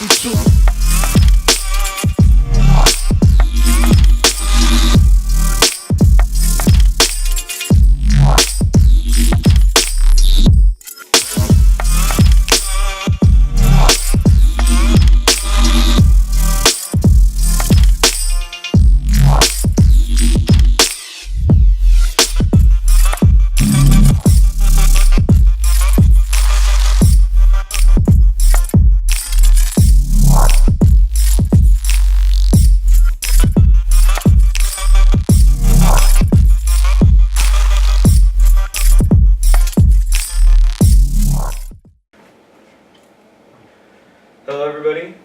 we do. Hello everybody.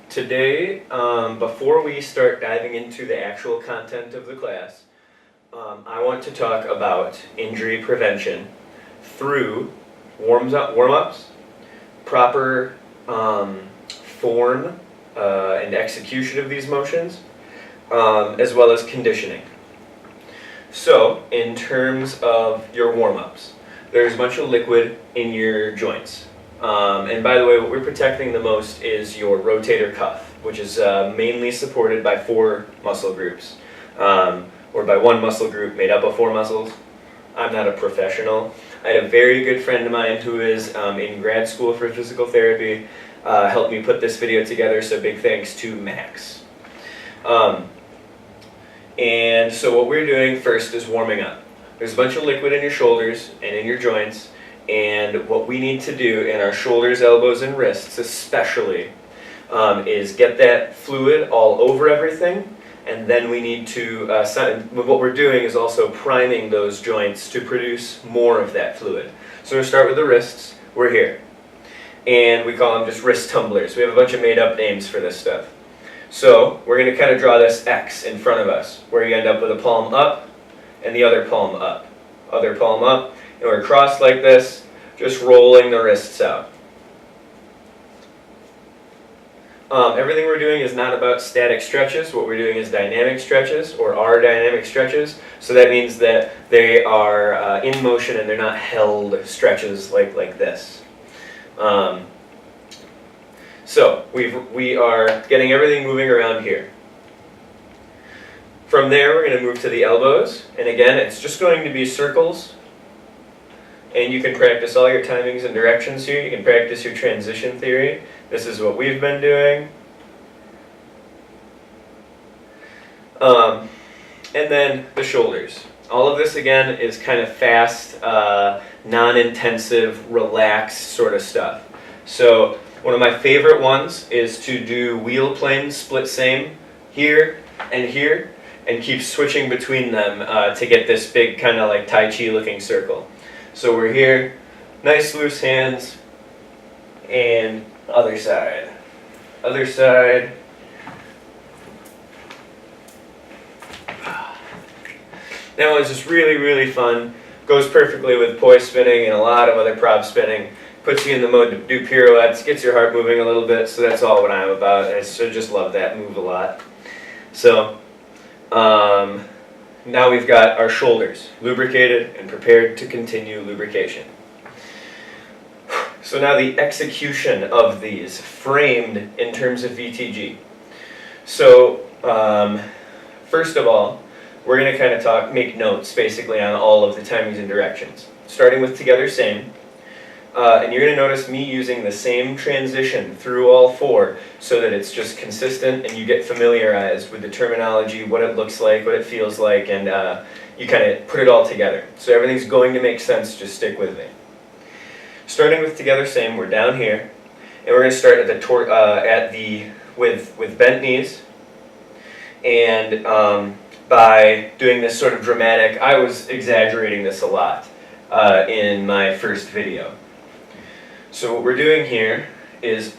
Today, before we start diving into the actual content of the class, I want to talk about injury prevention through warm-ups, proper form and execution of these motions, as well as conditioning. So, in terms of your warm-ups, there's a bunch of liquid in your joints. And by the way, what we're protecting the most is your rotator cuff, which is mainly supported by 4 muscle groups, or by 1 muscle group made up of 4 muscles. I'm not a professional. I had a very good friend of mine who is in grad school for physical therapy, helped me put this video together, so big thanks to Max. And so what we're doing first is warming up. There's a bunch of liquid in your shoulders and in your joints. And what we need to do in our shoulders, elbows, and wrists especially is get that fluid all over everything, and then we need to, what we're doing is also priming those joints to produce more of that fluid. So we'll start with the wrists. We're here. And we call them just wrist tumblers. We have a bunch of made up names for this stuff. So we're going to kind of draw this X in front of us, where you end up with a palm up and the other palm up. Other palm up. And we're crossed like this, just rolling the wrists out. Everything we're doing is not about static stretches. What we're doing is dynamic stretches, or are dynamic stretches. So that means that they are in motion and they're not held stretches like this. So we are getting everything moving around here. From there, we're going to move to the elbows. And again, it's just going to be circles. And you can practice all your timings and directions here. You can practice your transition theory. This is what we've been doing. And then the shoulders. All of this, again, is kind of fast, non-intensive, relaxed sort of stuff. So one of my favorite ones is to do wheel plane split same here, and keep switching between them to get this big kind of like Tai Chi looking circle. So we're here, nice loose hands, and other side. Other side. That one's just really, really fun. Goes perfectly with poi spinning and a lot of other prop spinning. Puts you in the mode to do pirouettes, gets your heart moving a little bit, so that's all what I'm about. I just love that move a lot. So, now we've got our shoulders lubricated and prepared to continue lubrication. So now the execution of these, framed in terms of VTG. So first of all, we're going to kind of make notes basically on all of the timings and directions. Starting with together same. And you're going to notice me using the same transition through all 4 so that it's just consistent and you get familiarized with the terminology, what it looks like, what it feels like, and you kind of put it all together. So everything's going to make sense, just stick with me. Starting with together same, we're down here, and we're going to start at with bent knees, and by doing this sort of dramatic, I was exaggerating this a lot in my first video. So what we're doing here is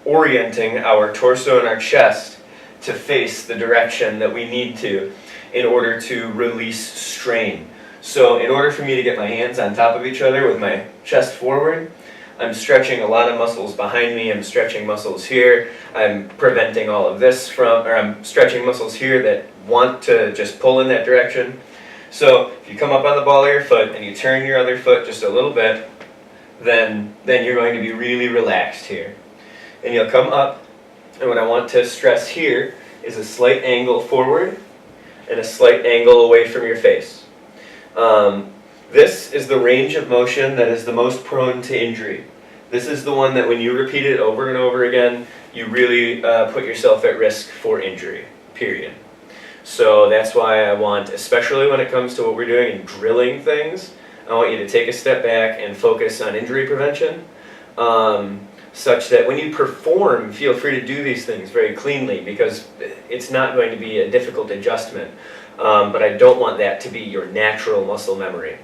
orienting our torso and our chest to face the direction that we need to in order to release strain. So in order for me to get my hands on top of each other with my chest forward, I'm stretching a lot of muscles behind me, I'm stretching muscles here, I'm preventing all of this I'm stretching muscles here that want to just pull in that direction. So if you come up on the ball of your foot and you turn your other foot just a little bit, then you're going to be really relaxed here. and you'll come up, and what I want to stress here is a slight angle forward and a slight angle away from your face. This is the range of motion that is the most prone to injury. This is the one that when you repeat it over and over again, you really put yourself at risk for injury, period. So that's why I want, especially when it comes to what we're doing in drilling things, I want you to take a step back and focus on injury prevention, such that when you perform, feel free to do these things very cleanly, because it's not going to be a difficult adjustment, but I don't want that to be your natural muscle memory.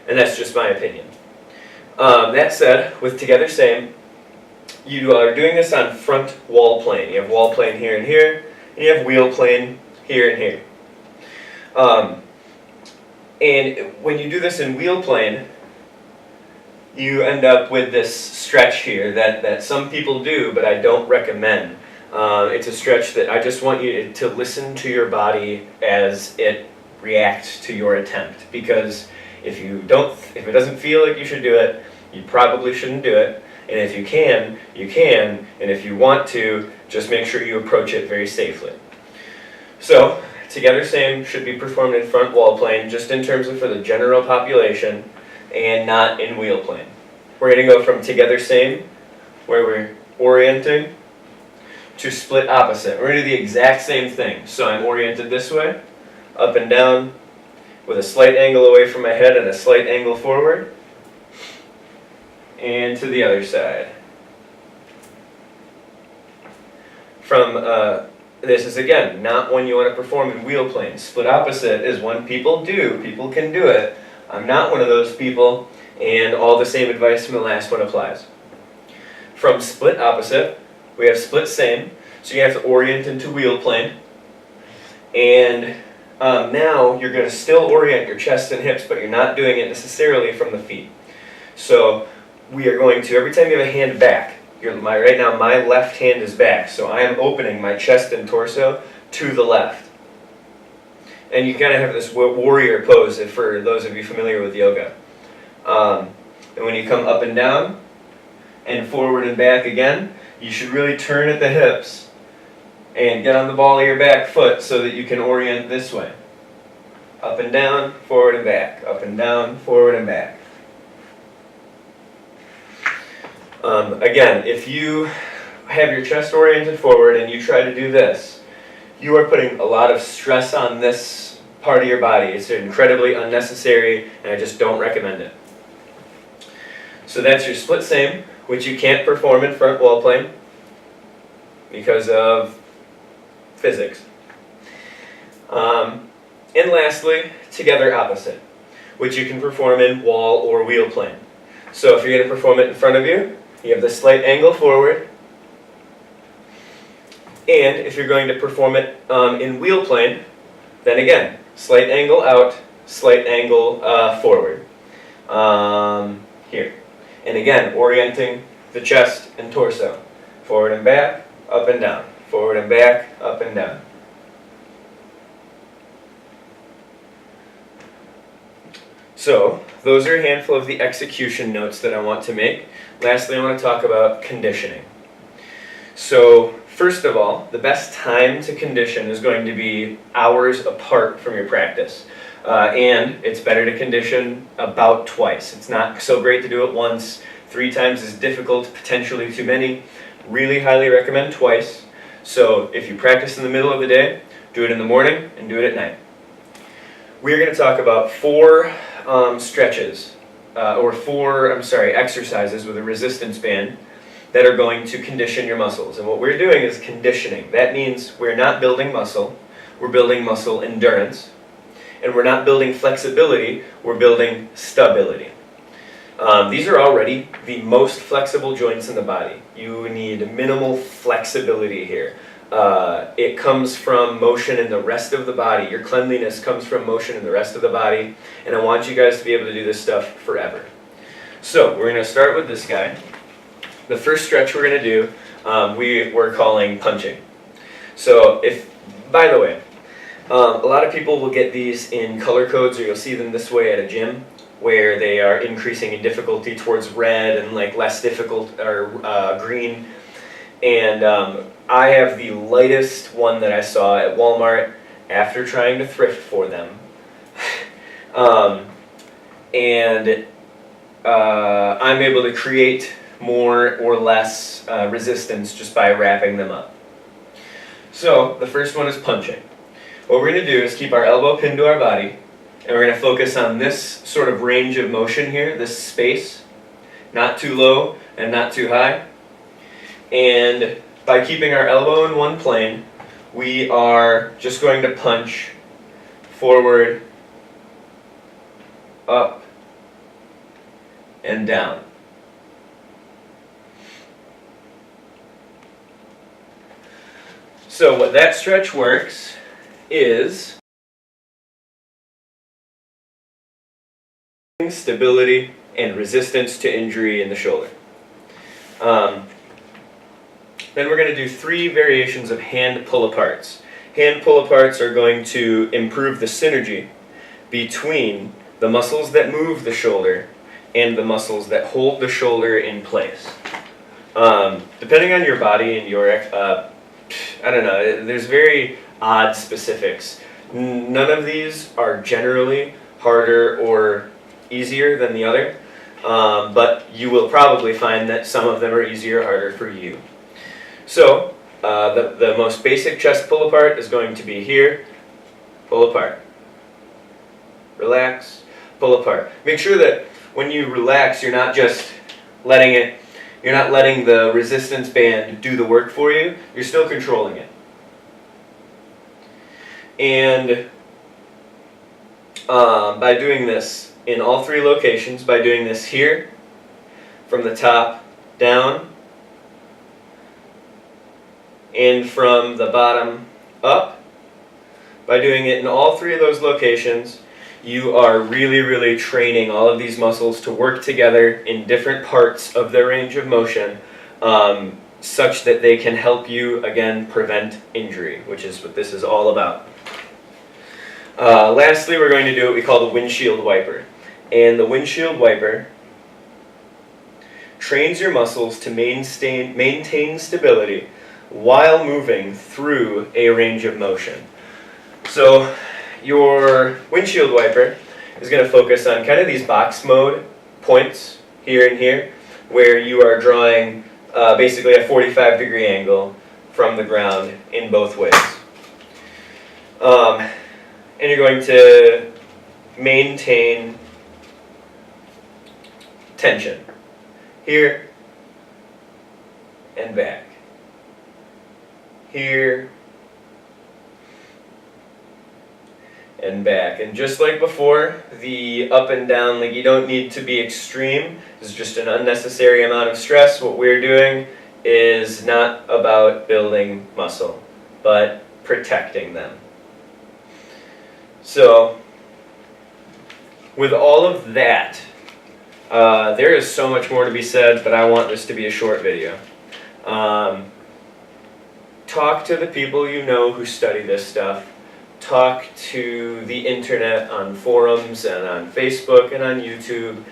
And that's just my opinion. That said, with Together Same, you are doing this on front wall plane. You have wall plane here and here, and you have wheel plane here and here. And when you do this in wheel plane, you end up with this stretch here that some people do, but I don't recommend. It's a stretch that I just want you to listen to your body as it reacts to your attempt. Because if it doesn't feel like you should do it, you probably shouldn't do it. And if you can, you can. And if you want to, just make sure you approach it very safely. So, Together Same should be performed in front wall plane, just in terms of for the general population, and not in wheel plane. We're going to go from Together Same, where we're orienting, to split opposite. We're going to do the exact same thing. So I'm oriented this way, up and down, with a slight angle away from my head and a slight angle forward, and to the other side. This is, again, not one you want to perform in wheel plane. Split opposite is one people do. People can do it. I'm not one of those people, and all the same advice from the last one applies. From split opposite, we have split same, so you have to orient into wheel plane. And now you're going to still orient your chest and hips, but you're not doing it necessarily from the feet. So we are going to, every time you have a hand back, right now my left hand is back, so I am opening my chest and torso to the left. And you kind of have this warrior pose, for those of you familiar with yoga. And when you come up and down, and forward and back again, you should really turn at the hips and get on the ball of your back foot so that you can orient this way. Up and down, forward and back. Up and down, forward and back. Again, if you have your chest oriented forward and you try to do this, you are putting a lot of stress on this part of your body. It's incredibly unnecessary, and I just don't recommend it. So that's your split same, which you can't perform in front wall plane because of physics. And lastly, together opposite, which you can perform in wall or wheel plane. So if you're going to perform it in front of you, you have the slight angle forward. And if you're going to perform it in wheel plane, then again, slight angle out, slight angle forward. Here. And again, orienting the chest and torso. Forward and back, up and down. Forward and back, up and down. So, those are a handful of the execution notes that I want to make. Lastly, I want to talk about conditioning. So, first of all, the best time to condition is going to be hours apart from your practice. And it's better to condition about twice. It's not so great to do it once. 3 times is difficult, potentially too many. Really highly recommend twice. So if you practice in the middle of the day, do it in the morning and do it at night. We're going to talk about 4 exercises with a resistance band that are going to condition your muscles. And what we're doing is conditioning. That means we're not building muscle, we're building muscle endurance. And we're not building flexibility, we're building stability. These are already the most flexible joints in the body. You need minimal flexibility here. It comes from motion in the rest of the body. Your cleanliness comes from motion in the rest of the body. And I want you guys to be able to do this stuff forever. So we're going to start with this guy. The first stretch we're going to do, we're calling punching. So by the way, a lot of people will get these in color codes, or you'll see them this way at a gym, where they are increasing in difficulty towards red and like less difficult or green. And I have the lightest one that I saw at Walmart after trying to thrift for them. And I'm able to create more or less resistance just by wrapping them up. So the first one is punching. What we're going to do is keep our elbow pinned to our body, and we're going to focus on this sort of range of motion here, this space, not too low and not too high. And by keeping our elbow in one plane, we are just going to punch forward, up, and down. So what that stretch works is stability and resistance to injury in the shoulder. Then we're going to do 3 variations of hand pull-aparts. Hand pull-aparts are going to improve the synergy between the muscles that move the shoulder and the muscles that hold the shoulder in place. Depending on your body and your, I don't know, there's very odd specifics. None of these are generally harder or easier than the other, but you will probably find that some of them are easier or harder for you. So, the most basic chest pull apart is going to be here, pull apart, relax, pull apart. Make sure that when you relax, you're not just letting it, you're not letting the resistance band do the work for you, you're still controlling it. And by doing this in all 3 locations, by doing this here, from the top down, and from the bottom up, by doing it in all 3 of those locations, you are really training all of these muscles to work together in different parts of their range of motion, such that they can help you, again, prevent injury, which is what this is all about. Lastly, we're going to do what we call the windshield wiper. And the windshield wiper trains your muscles to maintain stability while moving through a range of motion. So your windshield wiper is going to focus on kind of these box mode points here and here, where you are drawing basically a 45-degree angle from the ground in both ways. And you're going to maintain tension here and back. Here and back. And just like before, the up and down, like you don't need to be extreme. It's just an unnecessary amount of stress. What we're doing is not about building muscle, but protecting them. So, with all of that, there is so much more to be said, but I want this to be a short video. Talk to the people you know who study this stuff. Talk to the internet on forums and on Facebook and on YouTube.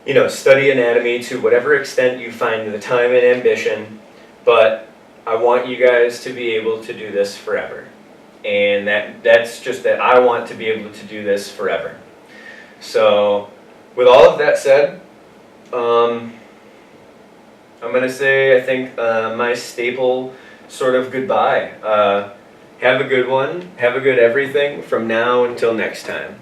You know, study anatomy to whatever extent you find the time and ambition, but I want you guys to be able to do this forever. And that's just that I want to be able to do this forever. So, with all of that said, I'm going to say, I think, my staple sort of goodbye. Have a good one. Have a good everything from now until next time.